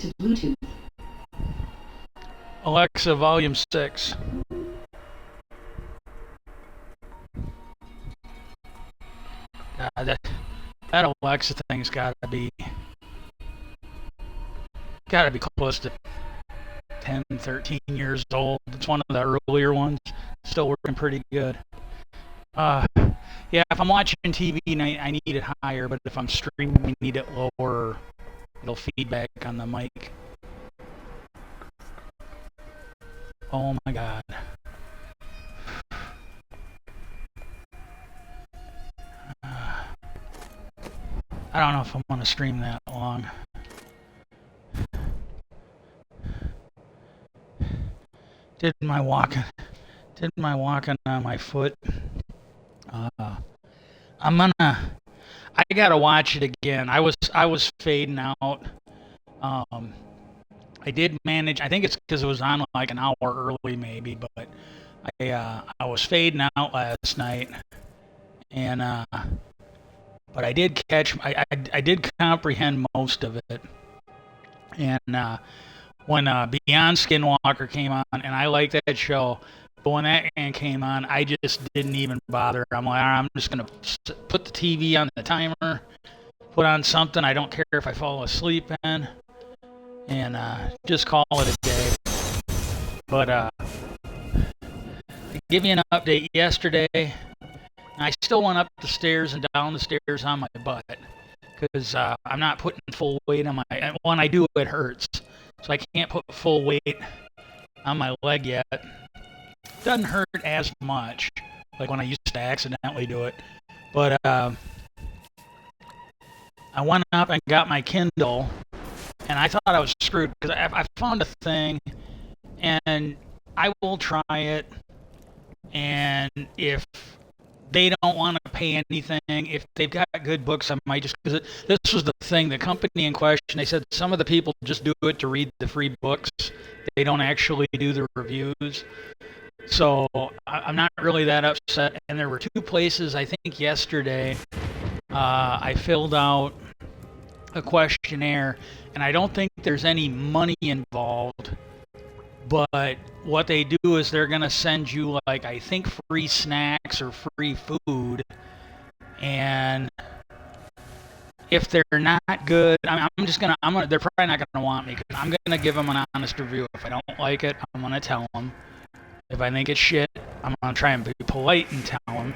to Bluetooth. Alexa, volume 6. God, that Alexa thing's gotta be close to 10, 13 years old. It's one of the earlier ones. Still working pretty good. Yeah, if I'm watching TV, I need it higher, but if I'm streaming, I need it lower. It'll feedback on the mic. Oh my God. I don't know if I want to stream that long. Did my walking on my foot. I gotta watch it again. I was fading out. I did manage. I think it's because it was on like an hour early, maybe. But I was fading out last night, and but I did catch. I did comprehend most of it, and when Beyond Skinwalker came on, and I liked that show. But when that came on, I just didn't even bother. I'm like, I'm just going to put the TV on the timer, put on something I don't care if I fall asleep in, and just call it a day. But to give you an update, yesterday, I still went up the stairs and down the stairs on my butt because I'm not putting full weight on my... When I do, it hurts. So I can't put full weight on my leg yet. Doesn't hurt as much like when I used to accidentally do it, but I went up and got my Kindle, and I thought I was screwed because I found a thing, and I will try it, and if they don't want to pay anything, if they've got good books, I might just, because this was the thing, the company in question, they said some of the people just do it to read the free books, they don't actually do the reviews. So I'm not really that upset. And there were 2 places, I think yesterday, I filled out a questionnaire, and I don't think there's any money involved. But what they do is they're going to send you, like, I think free snacks or free food. And if they're not good, they're probably not going to want me, because I'm going to give them an honest review. If I don't like it, I'm going to tell them. If I think it's shit, I'm going to try and be polite and tell them.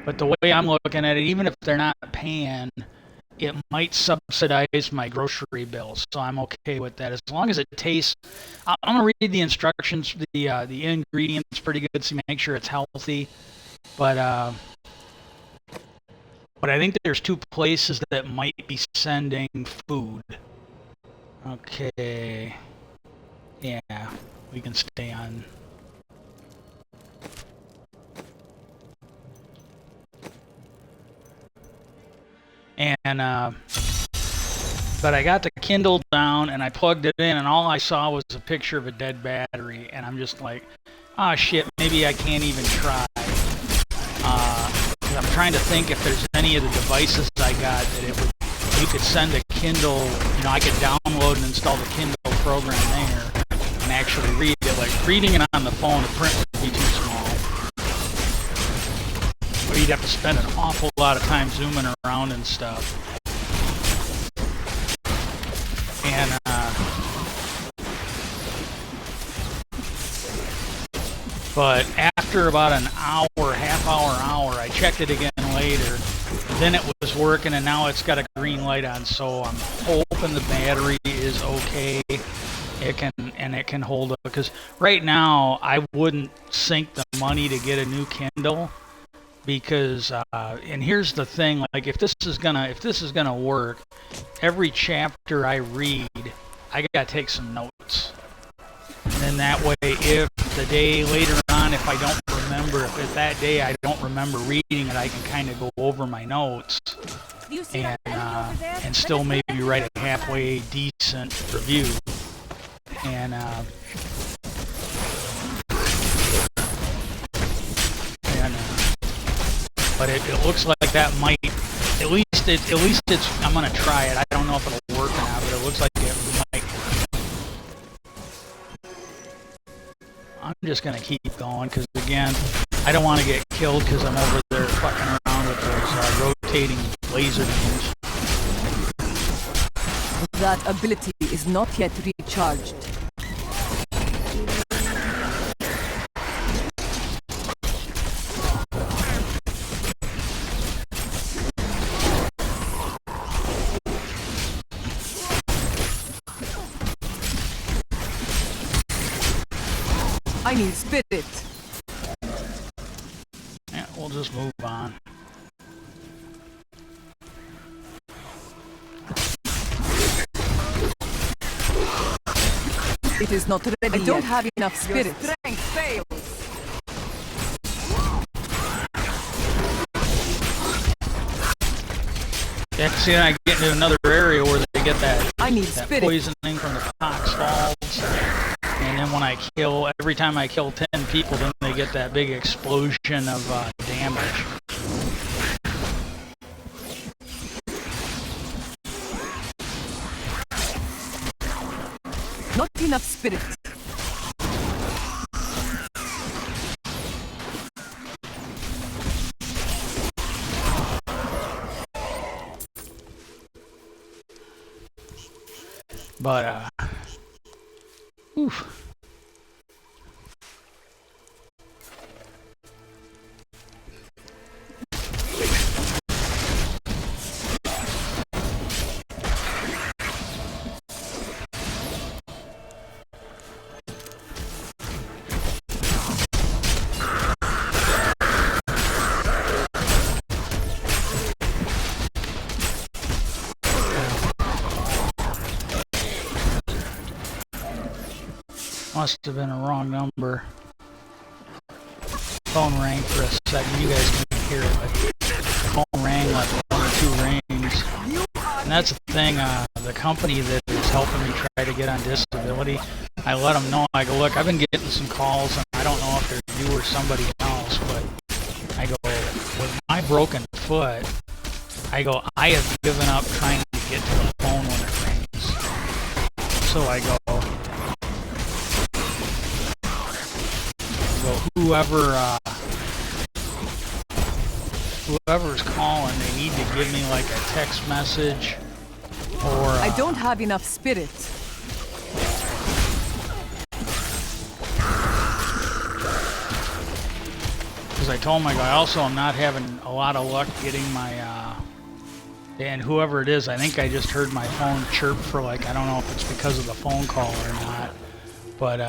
But the way I'm looking at it, even if they're not paying, it might subsidize my grocery bill. So I'm okay with that. As long as it tastes... I'm going to read the instructions, the ingredients pretty good, so make sure it's healthy. But I think there's 2 places that might be sending food. Okay. Yeah, we can stay on... And but I got the Kindle down and I plugged it in, and all I saw was a picture of a dead battery, and I'm just like, oh shit, maybe I can't even try. I'm trying to think if there's any of the devices I got that you could send a Kindle, I could download and install the Kindle program there and actually read it. Like reading it on the phone, the print would be too small. But you'd have to spend an awful lot of time zooming around and stuff. And but after about an hour, half hour, I checked it again later. Then it was working, and now it's got a green light on. So I'm hoping the battery is okay. It can hold up, because right now I wouldn't sink the money to get a new Kindle. Because and here's the thing, like if this is gonna work, every chapter I read, I gotta take some notes, and then that way, if the day later on, if I don't remember, if that day I don't remember reading it, I can kind of go over my notes and still maybe write a halfway decent review. And but it looks like that might, at least it's, I'm gonna try it. I don't know if it'll work or not, but it looks like it might just gonna keep going because again, I don't want to get killed because I'm over there fucking around with those rotating laser beams. That ability is not yet recharged. I need spirit. Yeah, we'll just move on. It is not ready. I don't have enough spirit. Your strength fails. Yeah, see, I get into another area where they get that poisoning from the tox salts. And then when I kill, every time I kill 10 people, then they get that big explosion of damage. Not enough spirit. But, oof. Must have been a wrong number. Phone rang for a second. You guys couldn't hear it, but phone rang like 1 or 2 rings. And that's the thing, the company that is helping me try to get on disability, I let them know, I go, look, I've been getting some calls, and I don't know if they're you or somebody else, but I go, with my broken foot, I go, I have given up trying to get to the phone when it rings. So I go, whoever's calling, they need to give me like a text message or I don't have enough spirit. Because I told my guy also I'm not having a lot of luck getting my and whoever it is, I think I just heard my phone chirp for like, I don't know if it's because of the phone call or not, but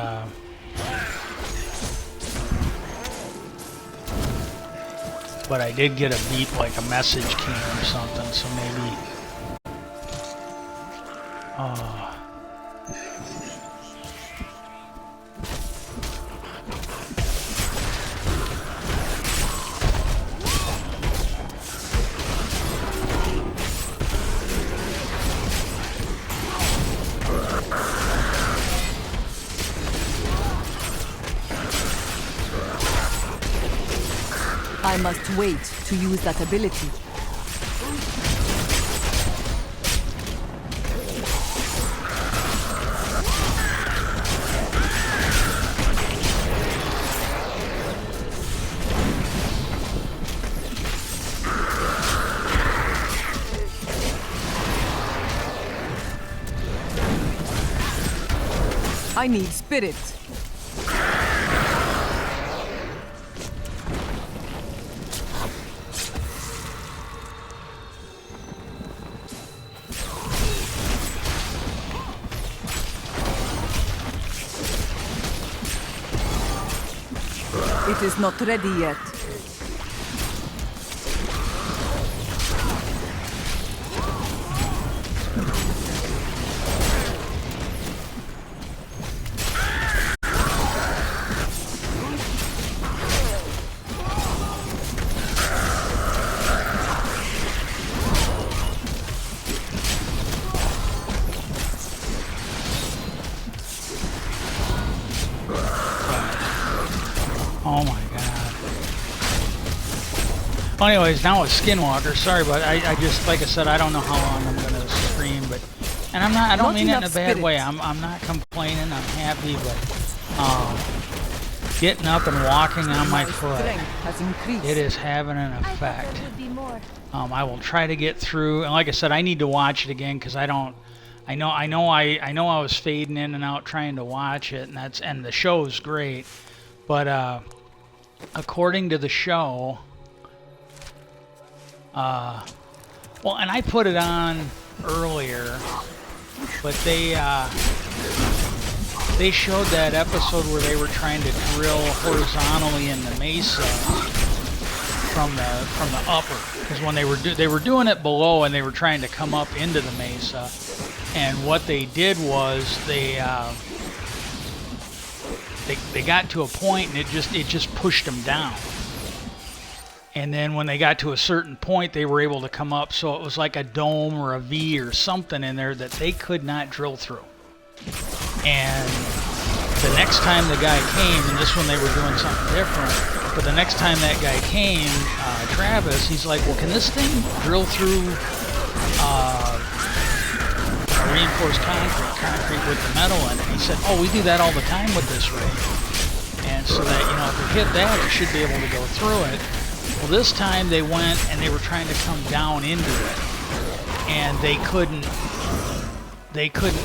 I did get a beep, like a message came or something, so maybe... I must wait to use that ability. I need spirit. It is not ready yet. Oh my god. Well, anyways, now with Skinwalker, sorry, but I just, like I said, I don't know how long I'm gonna stream, but, and I don't mean it in a bad way. I'm not complaining, I'm happy, but, getting up and walking on my foot. Strength has increased. It is having an I thought effect. there would be more. I will try to get through, and like I said, I need to watch it again because I know I was fading in and out trying to watch it, and the show's great, but according to the show, well, and I put it on earlier, but they showed that episode where they were trying to drill horizontally in the mesa from the upper, because when they were doing it below and they were trying to come up into the mesa, and what they did was they got to a point and it just pushed them down. And then when they got to a certain point, they were able to come up, so it was like a dome or a V or something in there that they could not drill through. And the next time the guy came, and this one they were doing something different, but the next time that guy came, Travis, he's like, well, can this thing drill through reinforced concrete with the metal in it? He said, oh, we do that all the time with this rig. And so that, if we hit that, it should be able to go through it. Well, this time they went and they were trying to come down into it, and they couldn't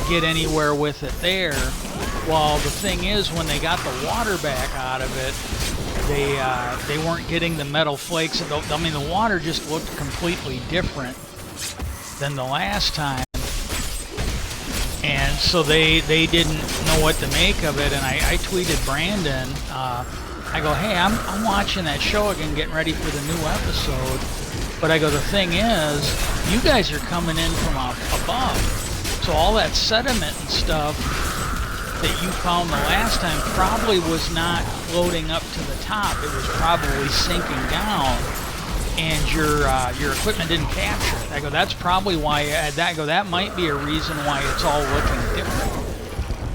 get anywhere with it there. Well, the thing is, when they got the water back out of it, they weren't getting the metal flakes. I mean, the water just looked completely different than the last time, and so they didn't know what to make of it. And I tweeted Brandon. I go, hey, I'm watching that show again, getting ready for the new episode. But I go, the thing is, you guys are coming in from above. So all that sediment and stuff that you found the last time probably was not floating up to the top. It was probably sinking down, and your equipment didn't capture it. I go, that's probably why. I go, that might be a reason why it's all looking different.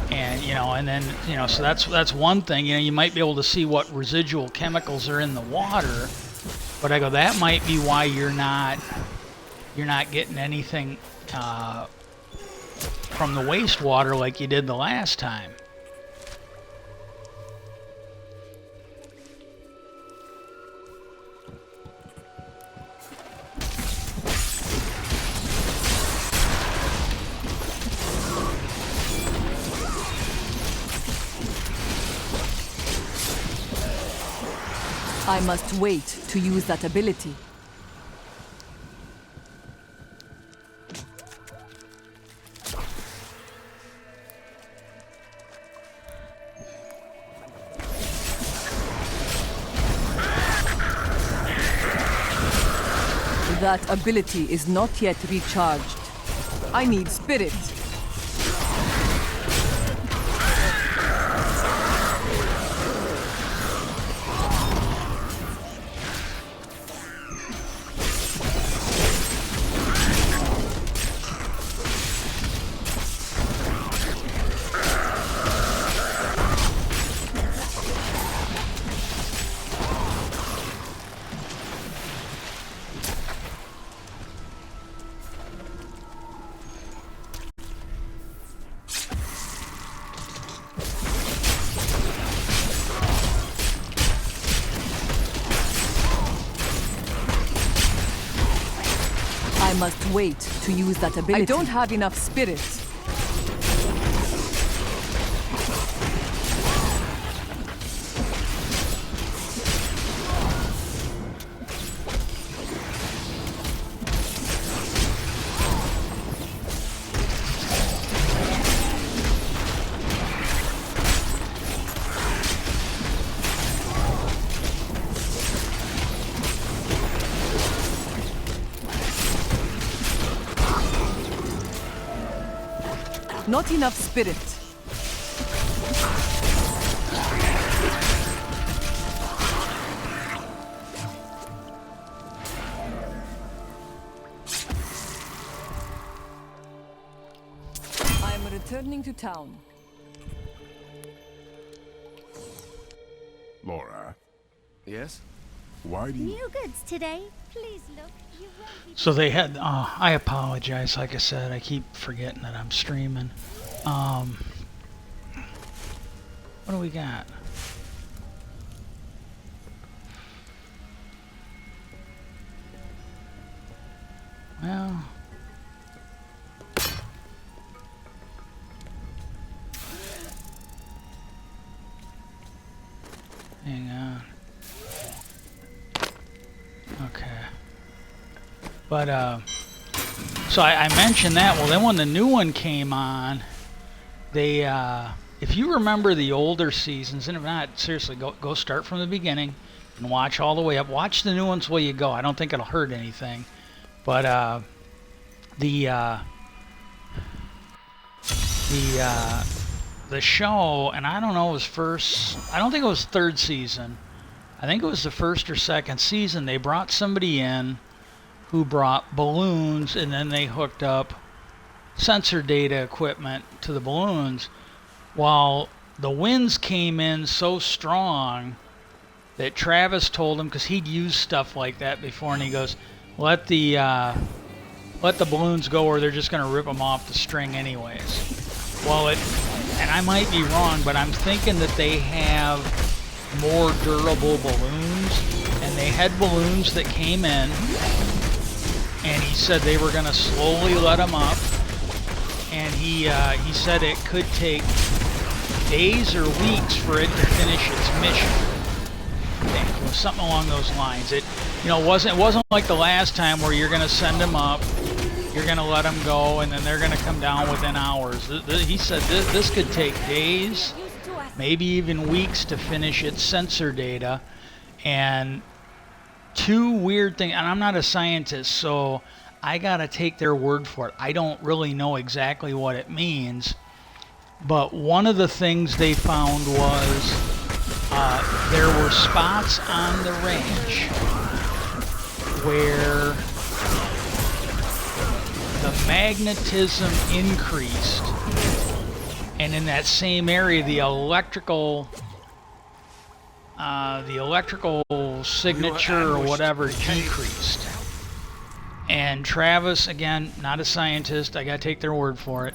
And and then so that's one thing. You might be able to see what residual chemicals are in the water, but I go, that might be why you're not getting anything from the wastewater like you did the last time. I must wait to use that ability. That ability is not yet recharged. I need spirit. I must wait to use that ability. I don't have enough spirit. Not enough spirit. I am returning to town. Laura, Yes? why do you... New goods today. Please look. You won't be. So they had, I apologize, like I said, I keep forgetting that I'm streaming. What do we got? Well, hang on. Okay. But, so I mentioned that. Well, then when the new one came on, they, if you remember the older seasons, and if not, seriously, go start from the beginning and watch all the way up. Watch the new ones while you go. I don't think it'll hurt anything. But, the show, and I don't know, it was first, I don't think it was third season. I think it was the first or second season. They brought somebody in who brought balloons, and then they hooked up sensor data equipment to the balloons. While the winds came in so strong that Travis told him, because he'd used stuff like that before, and he goes, let the balloons go or they're just going to rip them off the string anyways. Well, and I might be wrong, but I'm thinking that they have more durable balloons, and they had balloons that came in, and he said they were going to slowly let them up, and he said it could take days or weeks for it to finish its mission. I think it was something along those lines. It wasn't like the last time where you're going to send them up, you're going to let them go, and then they're going to come down within hours. He said this could take days, maybe even weeks to finish its sensor data. And two weird things, and I'm not a scientist, so I got to take their word for it. I don't really know exactly what it means, but one of the things they found was there were spots on the ranch where the magnetism increased, and in that same area the electrical signature or whatever decreased. And Travis, again, not a scientist, I gotta take their word for it.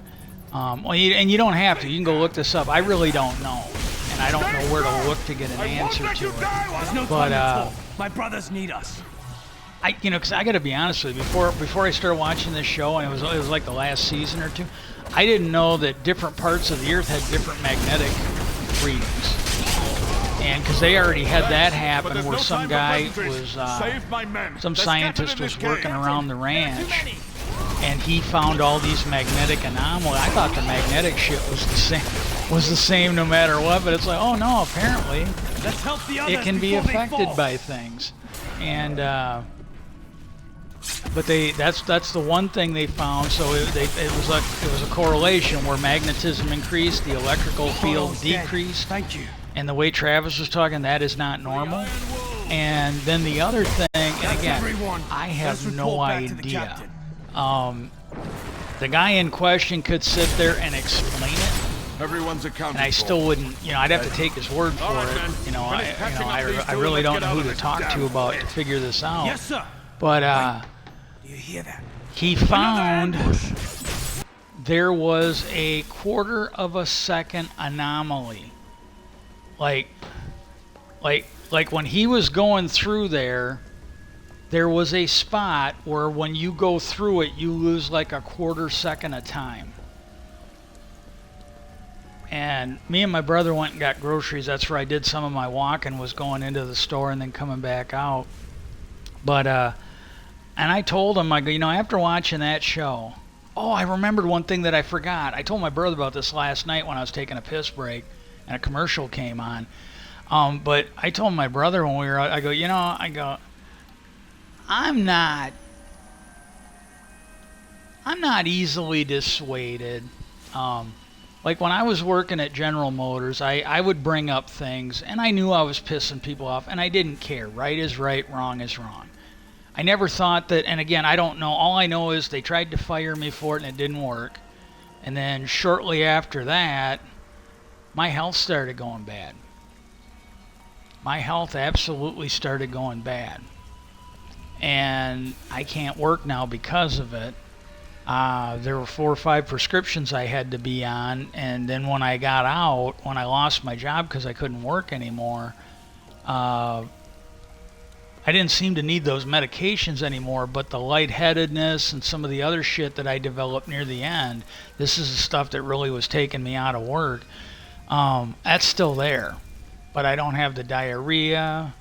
And you don't have to. You can go look this up. I really don't know, and I don't know where to look to get an answer to it. But my brothers need us. Because I got to be honest with you, before I started watching this show, and it was like the last season or two, I didn't know that different parts of the Earth had different magnetic readings. And because they already had that happen, where some guy was, some scientist was working around the ranch, and he found all these magnetic anomalies. I thought the magnetic shit was the same no matter what, but it's like, oh no, apparently it can be affected by things. And but that's the one thing they found. So it was a correlation where magnetism increased, the electrical field decreased. Thank you. And the way Travis was talking, that is not normal. And then the other thing, and again, I have no idea. The guy in question could sit there and explain it. Everyone's accounted and I still wouldn't, I'd have to take his word for it. I really don't know who to talk to about to figure this out. Yes, sir. But Do you hear that? he found there was a quarter of a second anomaly. Like when he was going through there was a spot where when you go through it, you lose like a quarter second of time. And me and my brother went and got groceries. That's where I did some of my walking, was going into the store and then coming back out. But, and I told him, I go, after watching that show, I remembered one thing that I forgot. I told my brother about this last night when I was taking a piss break and a commercial came on. But I told my brother when we were out, I go, I'm not easily dissuaded. Like when I was working at General Motors, I would bring up things, and I knew I was pissing people off, and I didn't care. Right is right, wrong is wrong. I never thought that, and again, I don't know. All I know is they tried to fire me for it, and it didn't work. And then shortly after that, my health started going bad. My health absolutely started going bad. And I can't work now because of it. There were 4 or 5 prescriptions I had to be on, and then when I got out, when I lost my job because I couldn't work anymore, I didn't seem to need those medications anymore, but the lightheadedness and some of the other shit that I developed near the end, this is the stuff that really was taking me out of work. That's still there, but I don't have the diarrhea.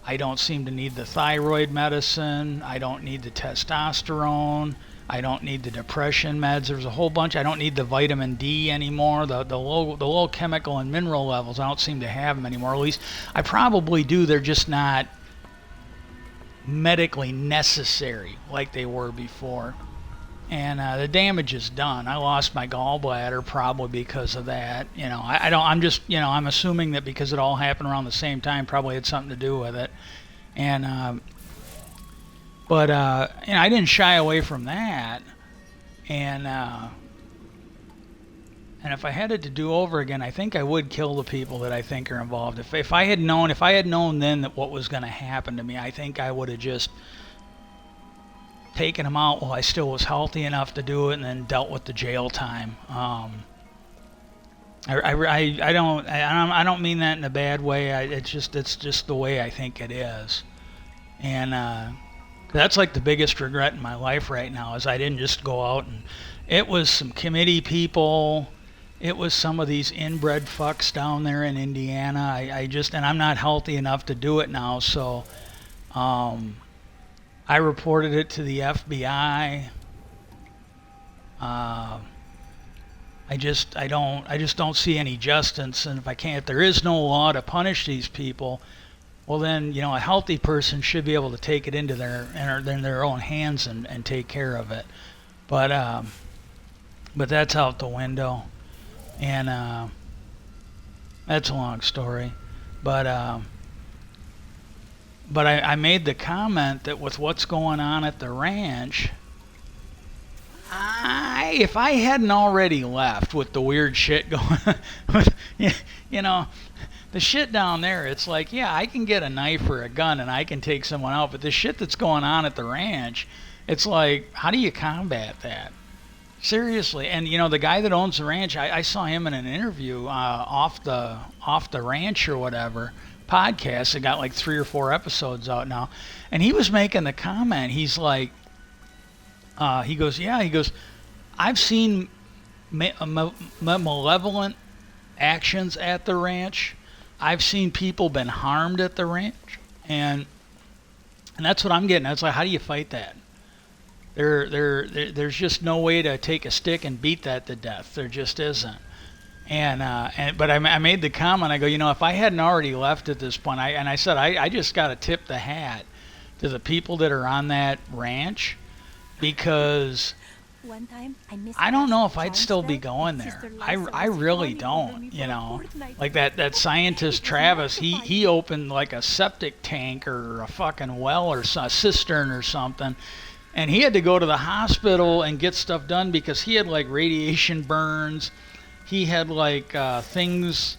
I don't seem to need the thyroid medicine. I don't need the testosterone. I don't need the depression meds. There's a whole bunch. I don't need the vitamin D anymore. The low chemical and mineral levels, I don't seem to have them anymore. At least I probably do. They're just not medically necessary like they were before. And the damage is done. I lost my gallbladder probably because of that. You know, I don't. I'm just, you know, I'm assuming that because it all happened around the same time, probably had something to do with it. And but you know, I didn't shy away from that. And if I had it to do over again, I think I would kill the people that I think are involved. If I had known then that what was going to happen to me, I think I would have just taken them out while I still was healthy enough to do it, and then dealt with the jail time. I don't mean that in a bad way. It's just the way I think it is, and that's like the biggest regret in my life right now is I didn't just go out and it was some committee people. It was some of these inbred fucks down there in Indiana. And I'm not healthy enough to do it now, so I reported it to the FBI. I just don't see any justice, and if there is no law to punish these people, well then, you know, a healthy person should be able to take it into their own hands and take care of it. But that's out the window. And that's a long story, but I made the comment that with what's going on at the ranch, if I hadn't already left with the weird shit going, you know, the shit down there, it's like, yeah, I can get a knife or a gun and I can take someone out, but the shit that's going on at the ranch, it's like, how do you combat that? Seriously. And you know, the guy that owns the ranch, I saw him in an interview off the ranch or whatever podcast. It got like 3 or 4 episodes out now, and he was making the comment. He's like, he goes, I've seen malevolent actions at the ranch. I've seen people been harmed at the ranch, and that's what I'm getting. It's like, how do you fight that? There's just no way to take a stick and beat that to death. There just isn't. But I made the comment. I go, you know, if I hadn't already left at this point, I said I just got to tip the hat to the people that are on that ranch, because One time, I don't know if I'd still be going there. I really don't. You know, like that scientist Travis. He opened like a septic tank or a fucking well or a cistern or something. And he had to go to the hospital and get stuff done because he had like radiation burns. He had like things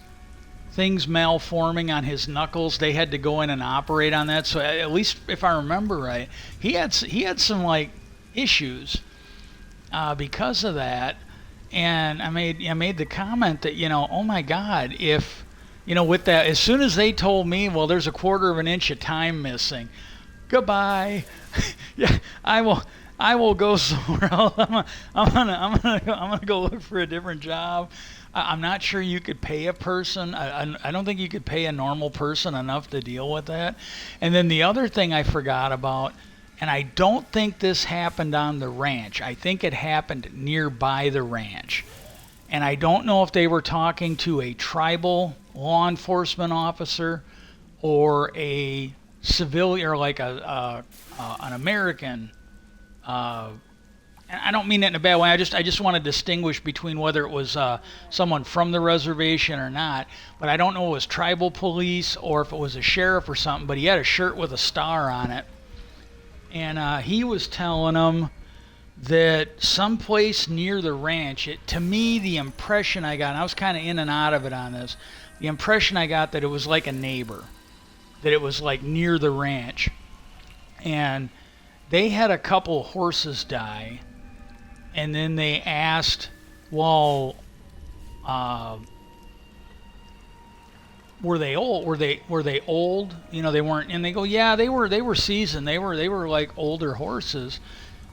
malforming on his knuckles. They had to go in and operate on that. So at least if I remember right, he had some like issues because of that. And I made the comment that, you know, oh my God, if, you know, with that, as soon as they told me, well, there's a 1/4 of an inch of time missing, goodbye. Yeah, I will go somewhere else. I'm gonna go look for a different job. I'm not sure you could pay a person. I don't think you could pay a normal person enough to deal with that. And then the other thing I forgot about, and I don't think this happened on the ranch. I think it happened nearby the ranch. And I don't know if they were talking to a tribal law enforcement officer or a civilian, or like an American. And I don't mean that in a bad way. I just want to distinguish between whether it was someone from the reservation or not. But I don't know if it was tribal police or if it was a sheriff or something. But he had a shirt with a star on it, and he was telling them that someplace near the ranch. To me, the impression I got, and I was kind of in and out of it on this, the impression I got that it was like a neighbor, that it was like near the ranch, and they had a couple horses die, and then they asked, well, were they old? Were they old? You know, they weren't. And they go, yeah, they were seasoned. They were like older horses.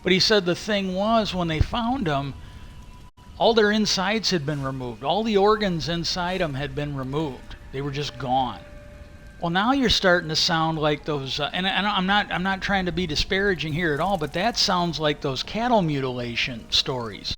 But he said the thing was, when they found them, all their insides had been removed. All the organs inside them had been removed. They were just gone. Well, now you're starting to sound like those, and I'm not trying to be disparaging here at all, but that sounds like those cattle mutilation stories,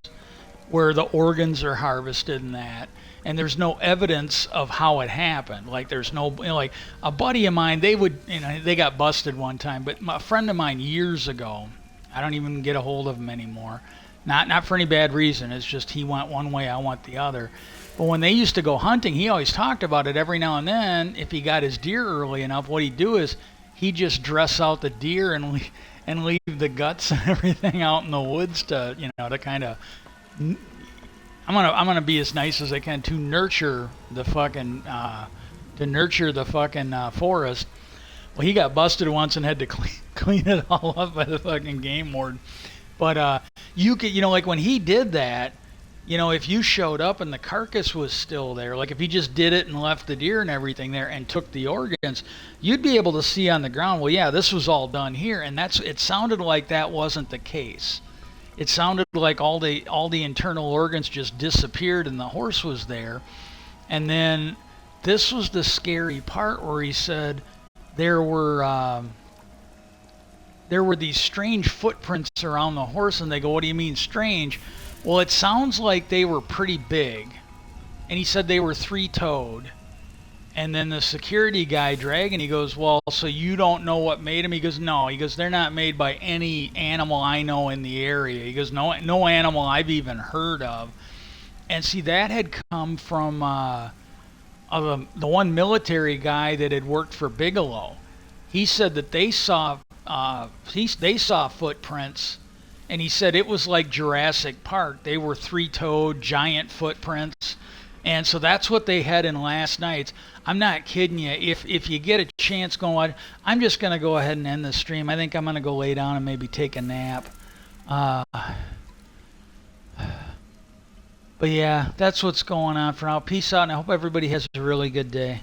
where the organs are harvested and that, and there's no evidence of how it happened. Like there's no, you know, like a buddy of mine, they got busted one time, but a friend of mine years ago, I don't even get a hold of him anymore. Not for any bad reason. It's just he went one way, I went the other. But when they used to go hunting, he always talked about it every now and then. If he got his deer early enough, what he'd do is he'd just dress out the deer and leave the guts and everything out in the woods to, you know, to kind of. I'm gonna be as nice as I can to nurture the fucking forest. Well, he got busted once and had to clean it all up by the fucking game warden. But you could, you know, like when he did that, you know, if you showed up and the carcass was still there, like if he just did it and left the deer and everything there and took the organs, you'd be able to see on the ground, well, yeah, this was all done here. And it sounded like that wasn't the case. It sounded like all the internal organs just disappeared and the horse was there. And then this was the scary part where he said there were these strange footprints around the horse, and they go, what do you mean strange? Well, it sounds like they were pretty big. And he said they were three-toed. And then the security guy dragging, he goes, well, so you don't know what made them? He goes, no. He goes, they're not made by any animal I know in the area. He goes, no animal I've even heard of. And see, that had come from the one military guy that had worked for Bigelow. He said that they saw footprints. And he said it was like Jurassic Park. They were three-toed, giant footprints. And so that's what they had in last night's. I'm not kidding you. If you get a chance going, I'm just going to go ahead and end the stream. I think I'm going to go lay down and maybe take a nap. But yeah, that's what's going on for now. Peace out, and I hope everybody has a really good day.